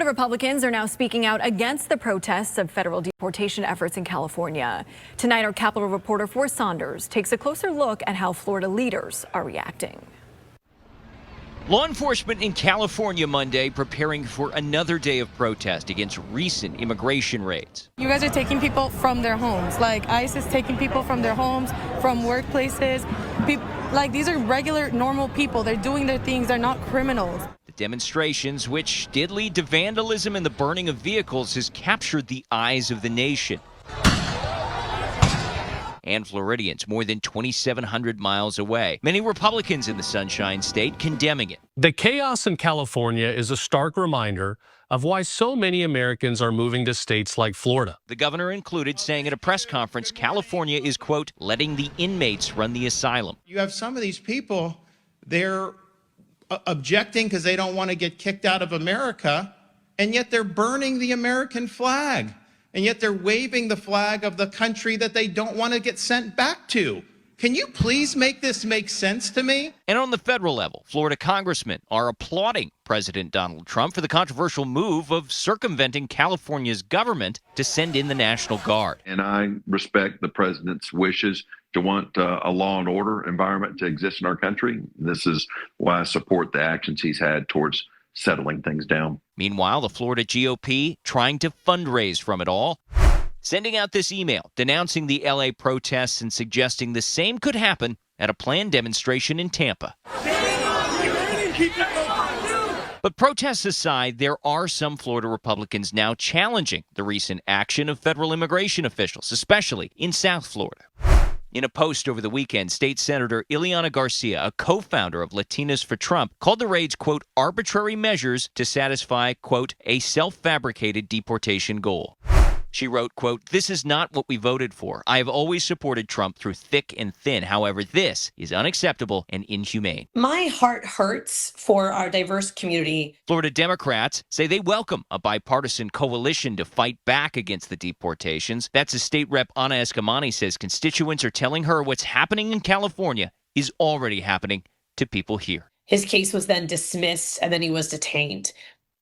Republicans are now speaking out against the protests of federal deportation efforts in California. Tonight, our Capitol reporter Forrest Saunders takes a closer look at how Florida leaders are reacting. Law enforcement in California Monday preparing for another day of protest against recent immigration raids. You guys are taking people from their homes. Like ICE is taking people from their homes, from workplaces. Like these are regular, normal people. They're doing their things. They're not criminals. The demonstrations, which did lead to vandalism and the burning of vehicles, has captured the eyes of the nation and Floridians more than 2,700 miles away. Many Republicans in the Sunshine State condemning it. The chaos in California is a stark reminder of why so many Americans are moving to states like Florida. The governor included, saying at a press conference, California is, quote, letting the inmates run the asylum. You have some of these people, they're objecting because they don't want to get kicked out of America, and yet they're burning the American flag. And yet they're waving the flag of the country that they don't want to get sent back to. Can you please make this make sense to me? And on the federal level, Florida congressmen are applauding President Donald Trump for the controversial move of circumventing California's government to send in the National Guard. And I respect the president's wishes to want a law and order environment to exist in our country. This is why I support the actions he's had towards settling things down. Meanwhile, the Florida GOP trying to fundraise from it all, sending out this email denouncing the LA protests and suggesting the same could happen at a planned demonstration in Tampa. But protests aside, there are some Florida Republicans now challenging the recent action of federal immigration officials, especially in South Florida. In a post over the weekend, State Senator Ileana Garcia, a co-founder of Latinas for Trump, called the raids, quote, arbitrary measures to satisfy, quote, a self-fabricated deportation goal. She wrote, quote, this is not what we voted for. I have always supported Trump through thick and thin. However, this is unacceptable and inhumane. My heart hurts for our diverse community. Florida Democrats say they welcome a bipartisan coalition to fight back against the deportations. That's as State Rep Anna Eskamani says constituents are telling her what's happening in California is already happening to people here. His case was then dismissed and then he was detained.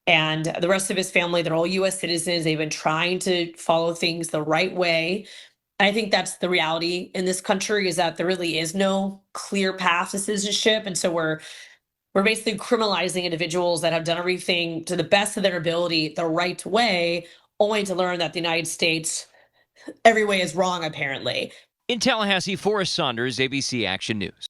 And the rest of his family, they're all U.S. citizens. They've been trying to follow things the right way. I think that's the reality in this country, is that there really is no clear path to citizenship. And so we're basically criminalizing individuals that have done everything to the best of their ability the right way, only to learn that the United States, every way is wrong, apparently. In Tallahassee, Forrest Saunders, ABC Action News.